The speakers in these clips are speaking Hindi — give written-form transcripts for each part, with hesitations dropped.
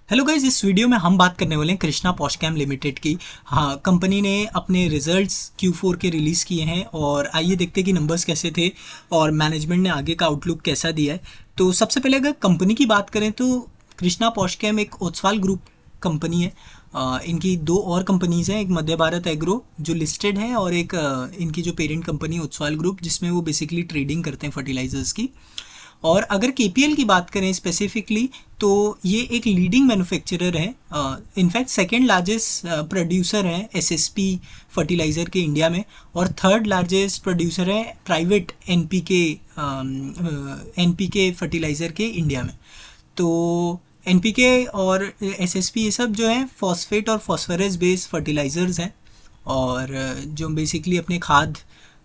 हेलो गाइस, इस वीडियो में हम बात करने वाले हैं कृष्णा पॉस्चैम लिमिटेड की। हाँ, कंपनी ने अपने रिजल्ट्स Q4 के रिलीज़ किए हैं और आइए देखते हैं कि नंबर्स कैसे थे और मैनेजमेंट ने आगे का आउटलुक कैसा दिया है। तो सबसे पहले अगर कंपनी की बात करें तो कृष्णा पॉस्चैम एक ओसवाल ग्रुप कंपनी है। इनकी दो और कंपनीज़ हैं, एक मध्य भारत एग्रो जो लिस्टेड है और एक इनकी जो पेरेंट कंपनी ओसवाल ग्रुप जिसमें वो बेसिकली ट्रेडिंग करते हैं फर्टिलाइजर्स की। और अगर केपीएल की बात करें स्पेसिफिकली तो ये एक लीडिंग मैन्युफैक्चरर है, इनफैक्ट सेकेंड लार्जेस्ट प्रोड्यूसर है एसएसपी फर्टिलाइज़र के इंडिया में और थर्ड लार्जेस्ट प्रोड्यूसर है प्राइवेट एनपीके फर्टिलाइज़र के इंडिया में। तो एनपीके और एसएसपी ये सब जो है फॉस्फेट और फॉस्फोरस बेस्ड फर्टिलाइज़र्स हैं और जो बेसिकली अपने खाद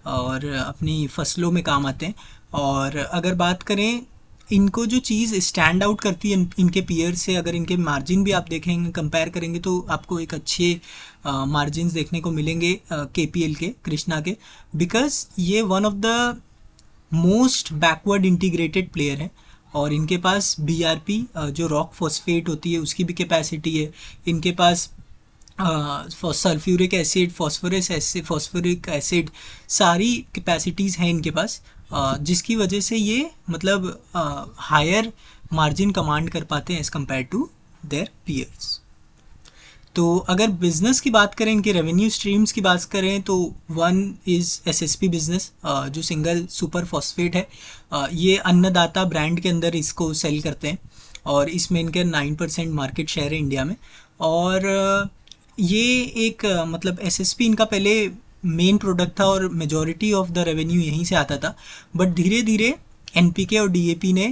और अपनी फसलों में काम आते हैं। और अगर बात करें इनको जो चीज़ स्टैंड आउट करती है इनके पीयर से, अगर इनके मार्जिन भी आप देखेंगे कंपेयर करेंगे तो आपको एक अच्छे मार्जिन देखने को मिलेंगे केपीएल के, कृष्णा के, बिकॉज ये one of the most backward integrated player है और इनके पास बीआरपी जो रॉक फॉस्फेट होती है उसकी भी कैपेसिटी है। इनके पास सल्फ्यूरिक एसिड, फॉस्फोरिक एसिड सारी कैपेसिटीज़ हैं इनके पास, जिसकी वजह से ये मतलब हायर मार्जिन कमांड कर पाते हैं as compare to their peers. तो अगर बिजनेस की बात करें, इनके रेवेन्यू स्ट्रीम्स की बात करें तो वन इज़ एसएसपी बिजनेस जो सिंगल सुपर फॉस्फेट है। ये अन्नदाता ब्रांड के अंदर इसको सेल करते हैं और इसमें इनके 9% मार्केट शेयर है इंडिया में। और ये एक मतलब एसएसपी इनका पहले मेन प्रोडक्ट था और मेजॉरिटी ऑफ द रेवेन्यू यहीं से आता था, बट धीरे धीरे एनपीके और डीएपी ने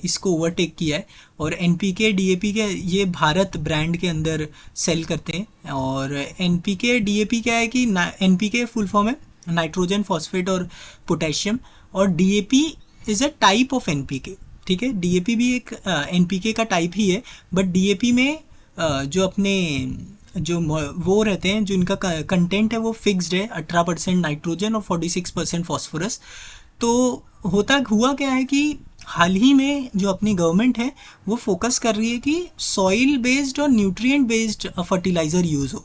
इसको ओवरटेक किया है और एनपीके डीएपी के ये भारत ब्रांड के अंदर सेल करते हैं। और एनपीके डीएपी क्या है कि एनपीके फुल फॉर्म है नाइट्रोजन फॉस्फेट और पोटेशियम, और DAP is a type of NPK. ठीक है, डीएपी भी एक एनपीके का टाइप ही है, बट डीएपी में जो अपने जो वो रहते हैं, जो इनका कंटेंट है वो फिक्स्ड है, 18% नाइट्रोजन और 46% फॉस्फोरस। तो होता हुआ क्या है कि हाल ही में जो अपनी गवर्नमेंट है वो फोकस कर रही है कि सॉइल बेस्ड और न्यूट्रिएंट बेस्ड फर्टिलाइज़र यूज़ हो।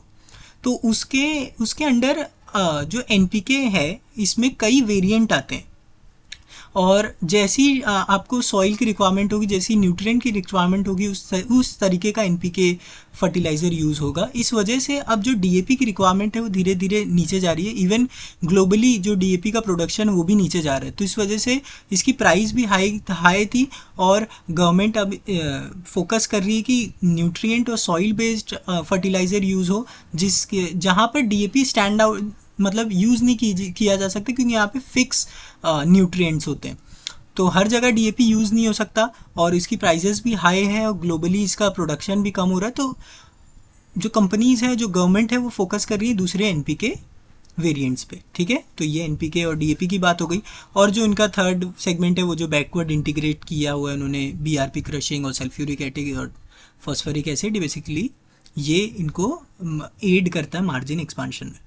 तो उसके उसके अंडर जो एनपीके है इसमें कई वेरिएंट आते हैं और जैसी आपको सॉइल की रिक्वायरमेंट होगी, जैसी न्यूट्रिएंट की रिक्वायरमेंट होगी, उस तरीके का एनपीके फर्टिलाइज़र यूज़ होगा। इस वजह से अब जो डीएपी की रिक्वायरमेंट है वो धीरे धीरे नीचे जा रही है। इवन ग्लोबली जो डीएपी का प्रोडक्शन है वो भी नीचे जा रहा है, तो इस वजह से इसकी प्राइस भी हाई थी और गवर्नमेंट अब फोकस कर रही है कि न्यूट्रिएंट और सॉइल बेस्ड फर्टिलाइज़र यूज़ हो, जिसके जहाँ पर डीएपी स्टैंड आउट मतलब यूज़ नहीं किया जा सकता क्योंकि यहाँ पे फिक्स न्यूट्रिएंट्स होते हैं, तो हर जगह डीएपी यूज़ नहीं हो सकता और इसकी प्राइसेस भी हाई है और ग्लोबली इसका प्रोडक्शन भी कम हो रहा है। तो जो कंपनीज़ हैं, जो गवर्नमेंट है, वो फोकस कर रही है दूसरे एनपीके वेरिएंट्स पे। ठीक है, तो ये एनपीके और डीएपी की बात हो गई। और जो इनका थर्ड सेगमेंट है वो जो बैकवर्ड इंटीग्रेट किया हुआ है उन्होंने, बीआरपी क्रशिंग और सल्फ्यूरिक एसिड और फॉस्फोरिक एसिड, बेसिकली ये इनको एड करता है मार्जिन एक्सपांशन में।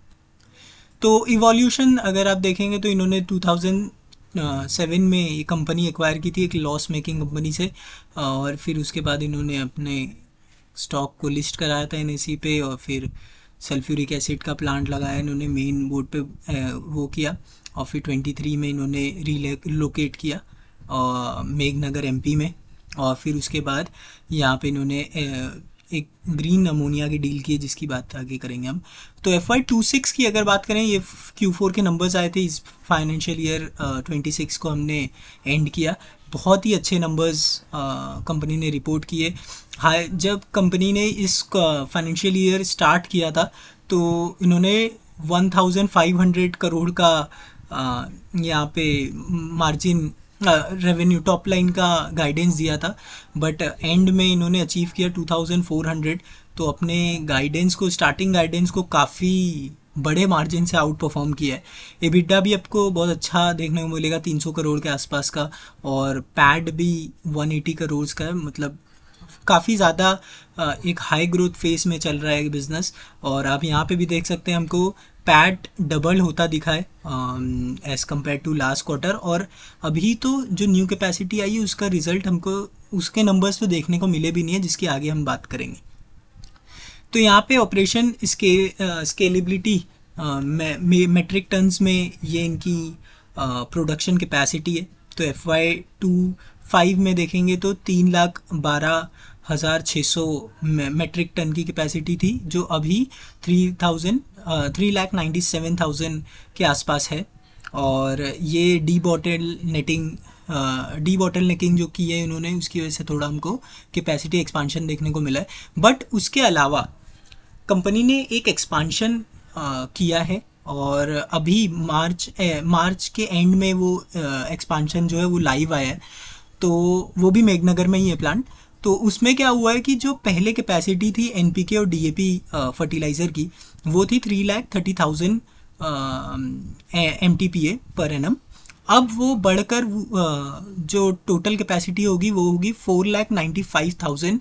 तो इवोल्यूशन अगर आप देखेंगे तो इन्होंने 2007 में ये कंपनी एक्वायर की थी एक लॉस मेकिंग कंपनी से, और फिर उसके बाद इन्होंने अपने स्टॉक को लिस्ट कराया था एनएसई पे और फिर सल्फ्यूरिक एसिड का प्लांट लगाया इन्होंने मेन बोर्ड पे, वो किया। और फिर 23 में इन्होंने रीलोकेट किया मेघनगर एमपी में, और फिर उसके बाद यहाँ पे इन्होंने एक ग्रीन अमोनिया की डील की है जिसकी बात आगे करेंगे हम। तो FY26 की अगर बात करें, ये Q4 के नंबर्स आए थे इस फाइनेंशियल ईयर 26 को हमने एंड किया। बहुत ही अच्छे नंबर्स कंपनी ने रिपोर्ट किए। हाई जब कंपनी ने इस फाइनेंशियल ईयर स्टार्ट किया था तो इन्होंने 1500 करोड़ का यहाँ पे मार्जिन रेवेन्यू टॉप लाइन का गाइडेंस दिया था, बट एंड में इन्होंने अचीव किया 2400। तो अपने गाइडेंस को, स्टार्टिंग गाइडेंस को काफ़ी बड़े मार्जिन से आउट परफॉर्म किया है। एबिटा भी आपको बहुत अच्छा देखने को मिलेगा 300 करोड़ के आसपास का, और पैड भी 180 करोड़ का है, मतलब काफ़ी ज़्यादा एक हाई ग्रोथ फेस में चल रहा है बिजनेस। और आप यहाँ पे भी देख सकते हैं हमको पैट डबल होता दिखा है as compare to last quarter. और अभी तो जो न्यू कैपेसिटी आई है उसका रिजल्ट हमको उसके नंबर्स तो देखने को मिले भी नहीं है, जिसकी आगे हम बात करेंगे। तो यहाँ पे ऑपरेशन स्केलेबिलिटी मेट्रिक टन्स में ये इनकी प्रोडक्शन कैपेसिटी है। तो FY25 में देखेंगे तो 3,12,600 मेट्रिक टन की कैपेसिटी थी, जो अभी 3,97,000 के आसपास है। और ये डी बॉटल नेकिंग जो की है इन्होंने, उसकी वजह से थोड़ा हमको कैपेसिटी एक्सपांशन देखने को मिला है। बट उसके अलावा कंपनी ने एक एक्सपांशन किया है, और अभी मार्च के एंड में वो एक्सपांशन जो है वो लाइव आया है। तो वो भी मेघनगर में ही है प्लांट। तो उसमें क्या हुआ है कि जो पहले कैपेसिटी थी NPK और DAP फर्टिलाइज़र की, वो थी 3,30,000 MTPA पर एनम। अब वो बढ़कर जो टोटल कैपेसिटी होगी वो होगी 4,95,000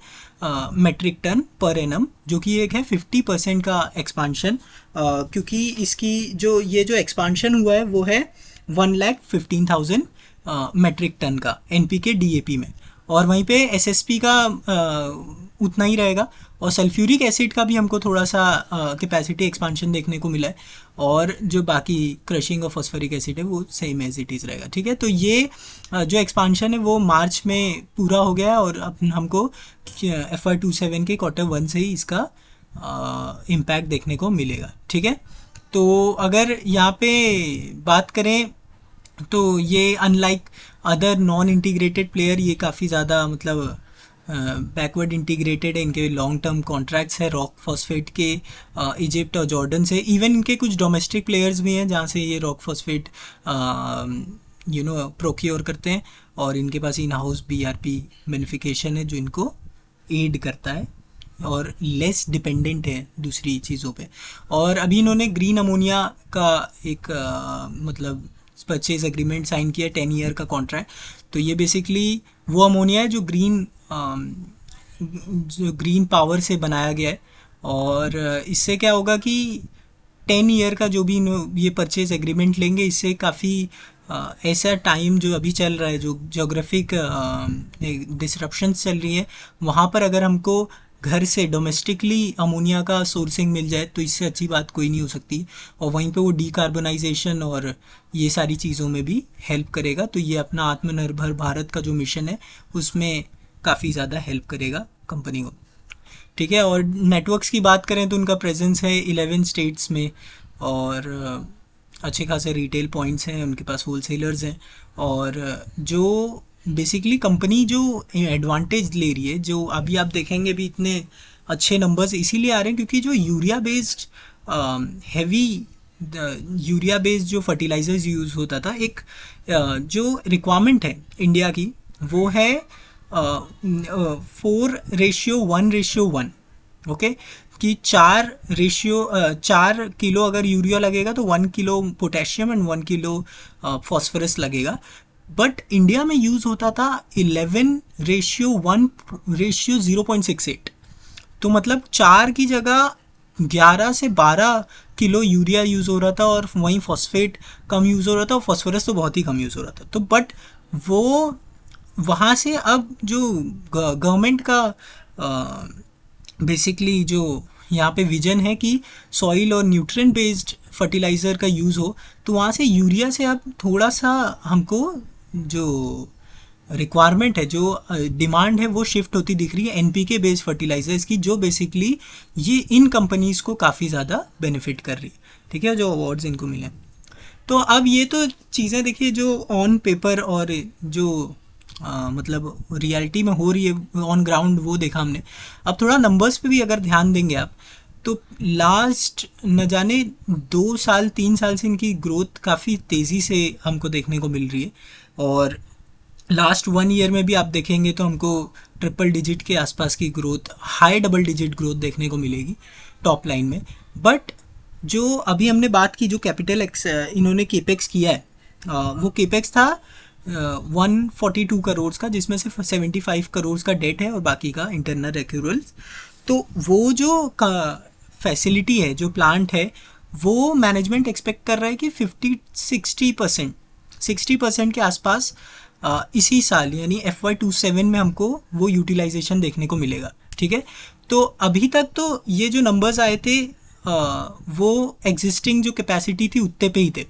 मेट्रिक टन पर एनम, जो कि एक है 50% का एक्सपांशन। क्योंकि इसकी जो एक्सपांशन हुआ है वो है 1,15,000 मेट्रिक टन का NPK DAP में। और वहीं पे SSP का उतना ही रहेगा, और सल्फ्यूरिक एसिड का भी हमको थोड़ा सा कैपेसिटी एक्सपांशन देखने को मिला है। और जो बाकी क्रशिंग और फॉस्फोरिक एसिड है वो सेम एज इट इज़ रहेगा। ठीक है, तो ये जो एक्सपांशन है वो मार्च में पूरा हो गया है, और अब हमको FY27 के Q1 से ही इसका इम्पैक्ट देखने को मिलेगा। ठीक है, तो अगर यहाँ पे बात करें तो ये unlike other non integrated player, ये काफ़ी ज़्यादा मतलब बैकवर्ड इंटीग्रेटेड है। इनके लॉन्ग टर्म कॉन्ट्रैक्ट्स है रॉक फॉस्फेट के इजिप्ट और जॉर्डन से। इवन इनके कुछ डोमेस्टिक प्लेयर्स भी हैं जहाँ से ये रॉक फॉस्फेट प्रोक्योर करते हैं, और इनके पास इन हाउस BRP बेनिफिकेशन है जो इनको एड करता है और लेस डिपेंडेंट है दूसरी चीज़ों पे। और अभी इन्होंने ग्रीन अमोनिया का एक मतलब परचेज एग्रीमेंट साइन किया 10 ईयर का कॉन्ट्रैक्ट। तो ये बेसिकली वो अमोनिया है जो ग्रीन पावर से बनाया गया है। और इससे क्या होगा कि 10 ईयर का जो भी ये परचेज एग्रीमेंट लेंगे, इससे काफ़ी ऐसा टाइम जो अभी चल रहा है, जो जोग्राफिक डिसरप्शंस चल रही है, वहाँ पर अगर हमको घर से डोमेस्टिकली अमोनिया का सोर्सिंग मिल जाए तो इससे अच्छी बात कोई नहीं हो सकती। और वहीं पे वो डीकार्बनाइजेशन और ये सारी चीज़ों में भी हेल्प करेगा। तो ये अपना आत्मनिर्भर भारत का जो मिशन है उसमें काफ़ी ज़्यादा हेल्प करेगा कंपनी को। ठीक है, और नेटवर्क्स की बात करें तो उनका प्रेजेंस है 11 स्टेट्स में, और अच्छे खासे रिटेल पॉइंट्स हैं, उनके पास होलसेलर्स हैं। और जो बेसिकली कंपनी जो एडवांटेज ले रही है, जो अभी आप देखेंगे भी इतने अच्छे नंबर्स इसीलिए आ रहे हैं क्योंकि जो यूरिया बेस्ड यूरिया बेस्ड जो फर्टिलाइजर्स यूज़ होता था, एक जो रिक्वायरमेंट है इंडिया की वो है 4:1:1। ओके, कि 4 किलो अगर यूरिया लगेगा तो 1 kilo potassium and 1 kilo phosphorus लगेगा। बट इंडिया में यूज़ होता था 11:1:0.68। तो मतलब 4 की जगह 11 से 12 किलो यूरिया यूज़ हो रहा था, और वहीं फॉस्फेट कम यूज़ हो रहा था, और फॉस्फोरस तो बहुत ही कम यूज़ हो रहा था। तो बट वो वहाँ से अब जो गवर्नमेंट का बेसिकली जो यहाँ पे विजन है कि सॉइल और न्यूट्रिएंट बेस्ड फर्टिलाइज़र का यूज़ हो, तो वहाँ से यूरिया से अब थोड़ा सा हमको जो रिक्वायरमेंट है, जो डिमांड है, वो शिफ्ट होती दिख रही है NPK बेस्ड फर्टिलाइजर्स की, जो बेसिकली ये इन कंपनीज़ को काफ़ी ज़्यादा बेनिफिट कर रही है। ठीक है, जो अवार्ड्स इनको मिले। तो अब ये तो चीज़ें देखिए जो ऑन पेपर और जो मतलब रियलिटी में हो रही है ऑन ग्राउंड, वो देखा हमने। अब थोड़ा नंबर्स पे भी अगर ध्यान देंगे आप, तो लास्ट न जाने 2 साल 3 साल से इनकी ग्रोथ काफ़ी तेज़ी से हमको देखने को मिल रही है। और लास्ट 1 ईयर में भी आप देखेंगे तो हमको ट्रिपल डिजिट के आसपास की growth, high double digit growth देखने को मिलेगी टॉप लाइन में। बट जो अभी हमने बात की, जो कैपिटल इन्होंने केपेक्स किया है, वो केपेक्स था 142 करोड़ का, जिसमें से 75 करोड़ का डेट है और बाकी का इंटरनल एक्यूरल्स। तो वो जो फैसिलिटी है, जो प्लांट है, वो मैनेजमेंट एक्सपेक्ट कर रहा है कि 60% के आसपास इसी साल यानी FY27 में हमको वो यूटिलाइजेशन देखने को मिलेगा। ठीक है, तो अभी तक तो ये जो नंबर्स आए थे वो एग्जिस्टिंग जो कैपेसिटी थी उतने पे ही थे।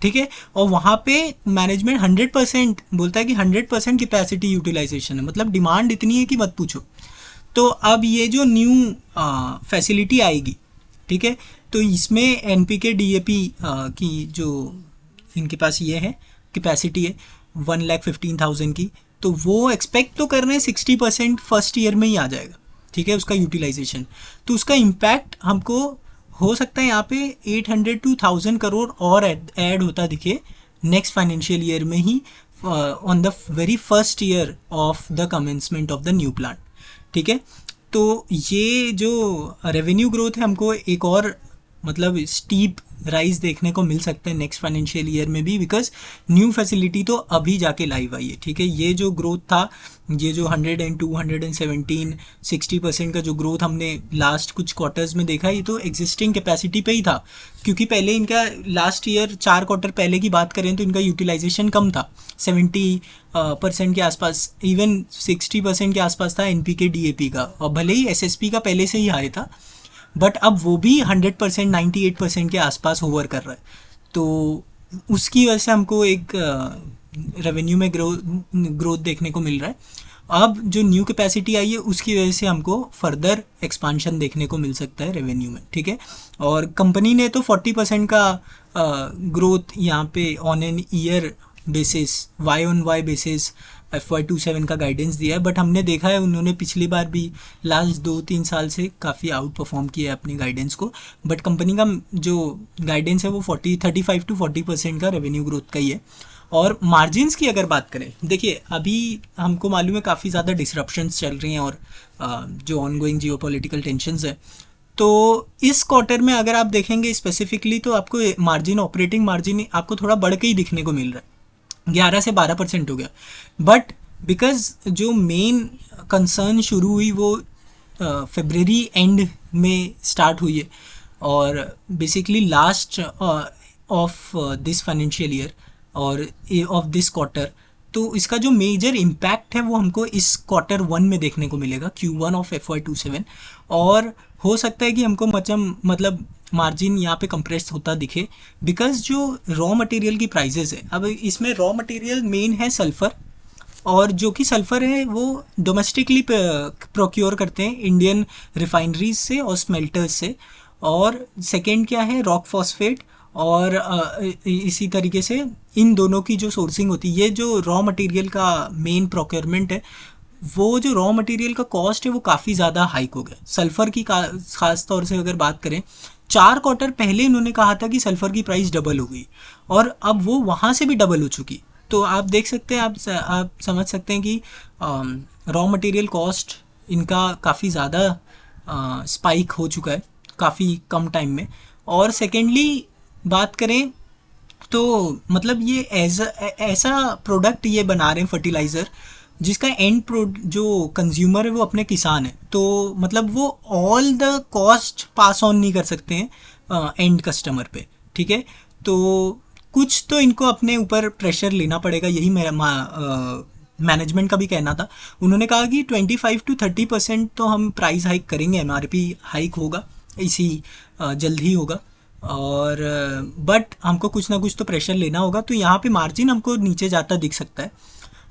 ठीक है, और वहाँ पे मैनेजमेंट 100% बोलता है कि 100% कैपेसिटी यूटिलाइजेशन है, मतलब डिमांड इतनी है कि मत पूछो। तो अब ये जो न्यू फैसिलिटी आएगी, ठीक है, तो इसमें NPK DAP की जो इनके पास ये है कैपेसिटी है 1,15,000 की, तो वो एक्सपेक्ट तो कर रहे हैं 60% फर्स्ट ईयर में ही आ जाएगा। ठीक है, उसका यूटिलाइजेशन, तो उसका इम्पैक्ट हमको हो सकता है यहाँ पे 800 to 1000 करोड़ और ऐड होता दिखे नेक्स्ट फाइनेंशियल ईयर में ही on the very first year of the commencement of the new plant. ठीक है, तो ये जो रेवेन्यू ग्रोथ है हमको एक और मतलब स्टीप राइज देखने को मिल सकता है नेक्स्ट फाइनेंशियल ईयर में भी, बिकॉज न्यू फैसिलिटी तो अभी जाके लाइव आई है। ठीक है, ये जो ग्रोथ था, ये जो 102, 117, 60% का जो ग्रोथ हमने लास्ट कुछ क्वार्टर्स में देखा, ये तो एग्जिस्टिंग कैपेसिटी पे ही था, क्योंकि पहले इनका लास्ट ईयर 4 क्वार्टर पहले की बात करें तो इनका यूटिलाइजेशन कम था, 70% के आसपास, इवन 60% के आसपास था NPK DAP का, और भले ही SSP का पहले से ही हाई था, बट अब वो भी 100%, 98% के आसपास होवर कर रहा है। तो उसकी वजह से हमको एक रेवेन्यू में ग्रोथ देखने को मिल रहा है। अब जो न्यू कैपेसिटी आई है उसकी वजह से हमको फर्दर एक्सपांशन देखने को मिल सकता है रेवेन्यू में। ठीक है, और कंपनी ने तो 40% का ग्रोथ यहाँ पे on an year basis, Y-on-Y basis FY27 का गाइडेंस दिया है, बट हमने देखा है उन्होंने पिछली बार भी लास्ट 2-3 साल से काफ़ी आउट परफॉर्म किया है अपनी गाइडेंस को, बट कंपनी का जो गाइडेंस है वो 35 to 40% का रेवेन्यू ग्रोथ का ही है। और मार्जिन्स की अगर बात करें, देखिए अभी हमको मालूम है काफ़ी ज़्यादा डिसरप्शंस चल रही हैं और जो ऑनगोइंग जियोपॉलिटिकल टेंशंस है, तो इस क्वार्टर में अगर आप देखेंगे स्पेसिफिकली तो आपको मार्जिन, ऑपरेटिंग मार्जिन आपको थोड़ा बढ़ के ही दिखने को मिल रहा है, 11 से 12% हो गया। बट बिकॉज जो मेन कंसर्न शुरू हुई वो फरवरी एंड में स्टार्ट हुई है, और basically last of this financial year और ऑफ दिस क्वार्टर, तो इसका जो मेजर इम्पैक्ट है वो हमको इस Q1 में देखने को मिलेगा, Q1 ऑफ FY27, और हो सकता है कि हमको मतलब मार्जिन यहाँ पे कंप्रेस होता दिखे, बिकॉज जो रॉ मटेरियल की प्राइजेस है, अब इसमें रॉ मटेरियल मेन है सल्फ़र, और जो कि सल्फ़र है वो डोमेस्टिकली प्रोक्योर करते हैं इंडियन रिफाइनरीज से और स्मेल्टर्स से, और सेकेंड क्या है रॉक फॉस्फेट, और इसी तरीके से इन दोनों की जो सोर्सिंग होती है, ये जो रॉ मटेरियल का मेन प्रोक्योरमेंट है, वो जो रॉ मटेरियल का कॉस्ट है वो काफ़ी ज़्यादा हाइक हो गया। सल्फ़र की खास तौर से अगर बात करें, 4 क्वार्टर पहले इन्होंने कहा था कि सल्फ़र की प्राइस डबल हो गई, और अब वो वहाँ से भी डबल हो चुकी। तो आप देख सकते हैं, आप समझ सकते हैं कि रॉ मटेरियल कॉस्ट इनका काफ़ी ज़्यादा स्पाइक हो चुका है काफ़ी कम टाइम में। और सेकेंडली बात करें तो मतलब ये ऐसा प्रोडक्ट ये बना रहे हैं फर्टिलाइज़र जिसका एंड जो कंज्यूमर है वो अपने किसान है, तो मतलब वो all the cost pass on नहीं कर सकते हैं एंड कस्टमर पे। ठीक है, तो कुछ तो इनको अपने ऊपर प्रेशर लेना पड़ेगा, यही मेरा मैनेजमेंट का भी कहना था। उन्होंने कहा कि 25 to 30% तो हम प्राइस हाइक करेंगे, MRP हाइक होगा इसी जल्द ही होगा, और बट हमको कुछ ना कुछ तो प्रेशर लेना होगा, तो यहाँ पे मार्जिन हमको नीचे जाता दिख सकता है।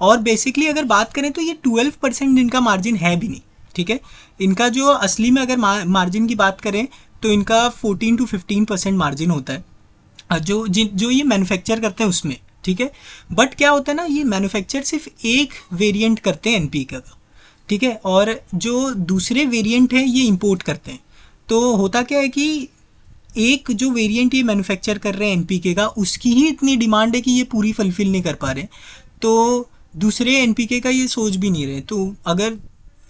और बेसिकली अगर बात करें तो ये 12% इनका मार्जिन है भी नहीं। ठीक है, इनका जो असली में अगर मार्जिन की बात करें तो इनका 14 to 15% मार्जिन होता है जो ये मैन्युफैक्चर करते हैं उसमें। ठीक है, बट क्या होता है ना, ये मैन्युफैक्चर सिर्फ एक वेरिएंट करते हैं NPK का। ठीक है, और जो दूसरे वेरिएंट हैं ये इंपोर्ट करते हैं। तो होता क्या है कि एक जो वेरिएंट ये मैन्युफैक्चर कर रहे हैं NPK का, उसकी ही इतनी डिमांड है कि ये पूरी फुलफिल नहीं कर पा रहे, तो दूसरे NPK का ये सोच भी नहीं रहे। तो अगर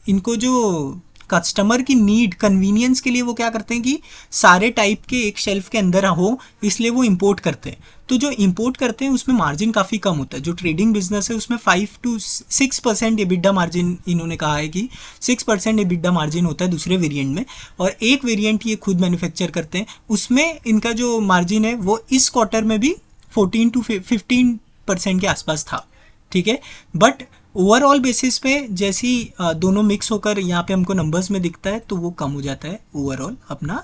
इनको जो कस्टमर की नीड कन्वीनियंस के लिए वो क्या करते हैं कि सारे टाइप के एक शेल्फ के अंदर हो, इसलिए वो इंपोर्ट करते हैं। तो जो इंपोर्ट करते हैं उसमें मार्जिन काफ़ी कम होता है। जो ट्रेडिंग बिजनेस है उसमें 5 to 6% एबिडा मार्जिन इन्होंने कहा है कि 6% एबिडा मार्जिन होता है दूसरे वेरिएंट में, और एक वेरिएंट ये खुद मैन्युफैक्चर करते हैं, उसमें इनका जो मार्जिन है वो इस क्वार्टर में भी 14 to 15% के आसपास था। ठीक है, बट ओवरऑल बेसिस पे जैसी दोनों मिक्स होकर यहाँ पे हमको नंबर्स में दिखता है तो वो कम हो जाता है ओवरऑल अपना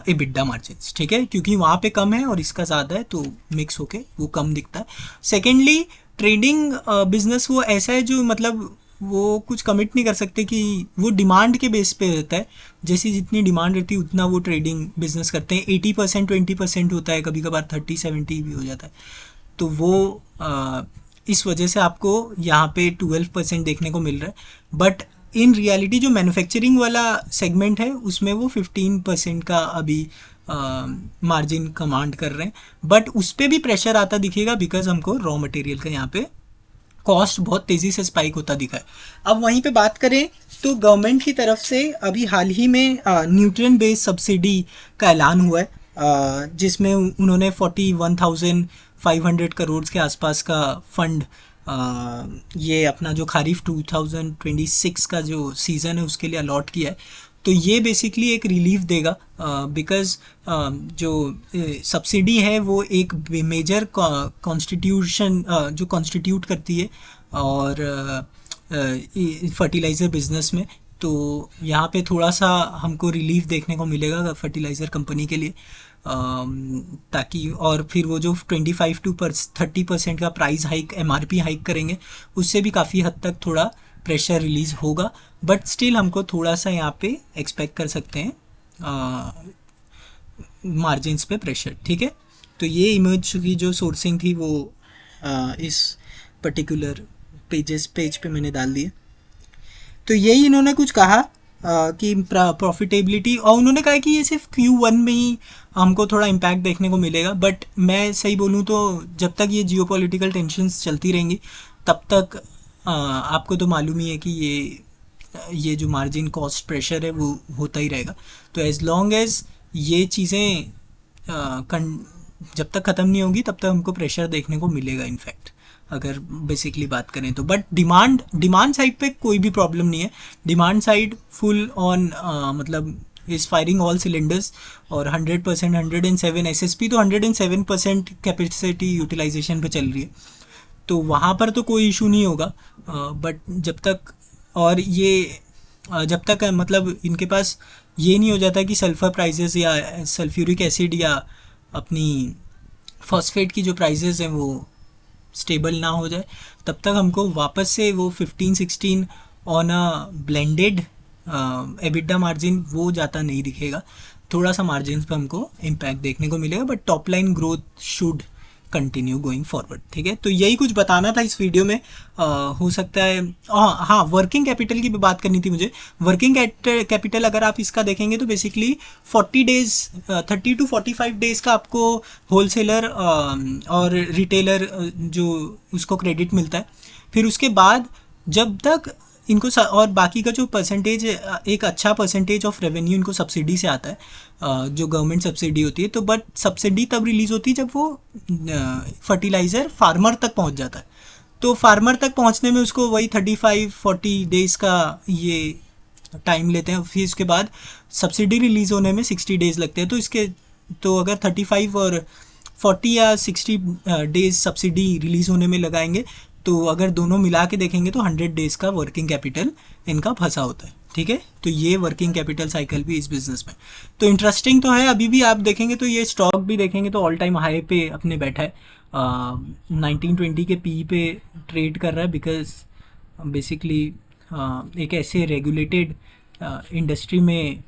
एबिडा मार्जिन। ठीक है, क्योंकि वहाँ पे कम है और इसका ज़्यादा है तो मिक्स होके वो कम दिखता है। सेकेंडली ट्रेडिंग बिजनेस वो ऐसा है जो मतलब वो कुछ कमिट नहीं कर सकते कि वो डिमांड के बेस पे रहता है, जैसी जितनी डिमांड रहती है उतना वो ट्रेडिंग बिजनेस करते हैं। 80% 20% होता है, कभी कभार 30-70 भी हो जाता है। तो वो इस वजह से आपको यहाँ पे 12% देखने को मिल रहा है, बट इन रियलिटी जो मैन्युफैक्चरिंग वाला सेगमेंट है उसमें वो 15% का अभी मार्जिन कमांड कर रहे हैं, बट उस पर भी प्रेशर आता दिखेगा बिकॉज हमको रॉ मटेरियल का यहाँ पे कॉस्ट बहुत तेज़ी से स्पाइक होता दिखा है। अब वहीं पे बात करें तो गवर्नमेंट की तरफ से अभी हाल ही में न्यूट्रिएंट बेस्ड सब्सिडी का ऐलान हुआ है, जिसमें उन्होंने 41,500 करोड़ के आसपास का फंड ये अपना जो खारिफ 2026 का जो सीज़न है उसके लिए अलॉट किया है। तो ये बेसिकली एक रिलीफ देगा बिकॉज जो सब्सिडी है वो एक मेजर कॉन्स्टिट्यूशन जो कॉन्स्टिट्यूट करती है और फर्टिलाइज़र बिजनेस में, तो यहाँ पे थोड़ा सा हमको रिलीफ देखने को मिलेगा फर्टिलाइज़र कंपनी के लिए, ताकि और फिर वो जो 25 to 30% का प्राइस हाइक MRP हाइक करेंगे उससे भी काफ़ी हद तक थोड़ा प्रेशर रिलीज़ होगा, बट स्टिल हमको थोड़ा सा यहाँ पे एक्सपेक्ट कर सकते हैं मार्जिन्स पे प्रेशर। ठीक है, तो ये इमेज की जो सोर्सिंग थी वो इस पर्टिकुलर पेज पे मैंने डाल दिया। तो यही इन्होंने कुछ कहा कि प्रॉफिटेबिलिटी, और उन्होंने कहा कि ये सिर्फ Q1 में ही हमको थोड़ा इम्पैक्ट देखने को मिलेगा, बट मैं सही बोलूँ तो जब तक ये जियोपॉलिटिकल टेंशन्स चलती रहेंगी तब तक आपको तो मालूम ही है कि ये जो मार्जिन कॉस्ट प्रेशर है वो होता ही रहेगा। तो एज लॉन्ग एज ये चीज़ें जब तक ख़त्म नहीं होंगी तब तक हमको प्रेशर देखने को मिलेगा इनफैक्ट, अगर बेसिकली बात करें तो। बट डिमांड साइड पे कोई भी प्रॉब्लम नहीं है, डिमांड साइड फुल ऑन मतलब इज़ फायरिंग ऑल सिलेंडर्स, और 100% 107 SSP तो 107% कैपेसिटी यूटिलाइजेशन पे चल रही है, तो वहाँ पर तो कोई इशू नहीं होगा। बट जब तक और ये जब तक मतलब इनके पास ये नहीं हो जाता कि सल्फ़र प्राइजेस या सल्फ्यूरिक एसिड या अपनी फॉस्फेट की जो प्राइजेस हैं वो स्टेबल ना हो जाए, तब तक हमको वापस से वो 15-16 on a blended EBITDA margin वो जाता नहीं दिखेगा। थोड़ा सा मार्जिन पे हमको इम्पैक्ट देखने को मिलेगा, but top line growth should continue going forward. ठीक है, तो यही कुछ बताना था इस वीडियो में। हो सकता है हाँ, वर्किंग कैपिटल की भी बात करनी थी मुझे। वर्किंग कैपिटल अगर आप इसका देखेंगे तो बेसिकली 40 डेज 30 to 45 डेज का आपको होलसेलर और रिटेलर जो उसको क्रेडिट मिलता है। फिर उसके बाद जब तक इनको और बाकी का जो परसेंटेज, एक अच्छा परसेंटेज ऑफ रेवेन्यू इनको सब्सिडी से आता है, जो गवर्नमेंट सब्सिडी होती है। तो बट सब्सिडी तब रिलीज़ होती है जब वो फर्टिलाइज़र फार्मर तक पहुंच जाता है। तो फार्मर तक पहुंचने में उसको वही 35-40 डेज़ का ये टाइम लेते हैं। फिर उसके बाद सब्सिडी रिलीज़ होने में 60 डेज़ लगते हैं। तो अगर 35 और 40 या 60 डेज़ सब्सिडी रिलीज़ होने में लगाएंगे, तो अगर दोनों मिला के देखेंगे तो 100 डेज़ का वर्किंग कैपिटल इनका फंसा होता है। ठीक है, तो ये वर्किंग कैपिटल साइकिल भी इस बिज़नेस में तो इंटरेस्टिंग तो है। अभी भी आप देखेंगे तो ये स्टॉक भी देखेंगे तो ऑल टाइम हाई पे अपने बैठा है, 1920 के पी पे ट्रेड कर रहा है, बिकॉज बेसिकली एक ऐसे रेगुलेटेड इंडस्ट्री में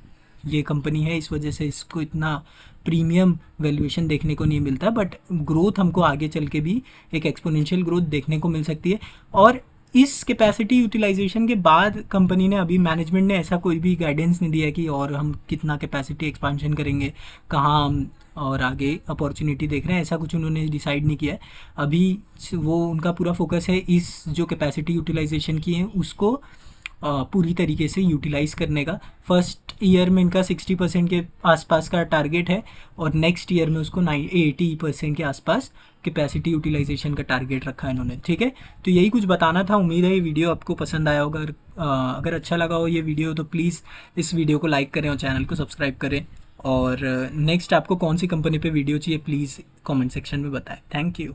ये कंपनी है, इस वजह से इसको इतना प्रीमियम वैल्यूएशन देखने को नहीं मिलता। बट ग्रोथ हमको आगे चल के भी एक एक्सपोनेंशियल ग्रोथ देखने को मिल सकती है। और इस कैपेसिटी यूटिलाइजेशन के बाद कंपनी ने, अभी मैनेजमेंट ने ऐसा कोई भी गाइडेंस नहीं दिया कि और हम कितना कैपेसिटी एक्सपांशन करेंगे, कहाँ हम और आगे अपॉर्चुनिटी देख रहे हैं, ऐसा कुछ उन्होंने डिसाइड नहीं किया है अभी। वो उनका पूरा फोकस है इस जो कैपेसिटी यूटिलाइजेशन की है उसको पूरी तरीके से यूटिलाइज़ करने का। फर्स्ट ईयर में इनका 60% के आसपास का टारगेट है और नेक्स्ट ईयर में उसको 80% के आसपास कैपेसिटी यूटिलाइजेशन का टारगेट रखा है इन्होंने। ठीक है, तो यही कुछ बताना था। उम्मीद है ये वीडियो आपको पसंद आया होगा। अगर अच्छा लगा हो ये वीडियो तो प्लीज़ इस वीडियो को लाइक करें और चैनल को सब्सक्राइब करें। और नेक्स्ट आपको कौन सी कंपनी पे वीडियो चाहिए प्लीज़ कमेंट सेक्शन में बताएं। Thank you.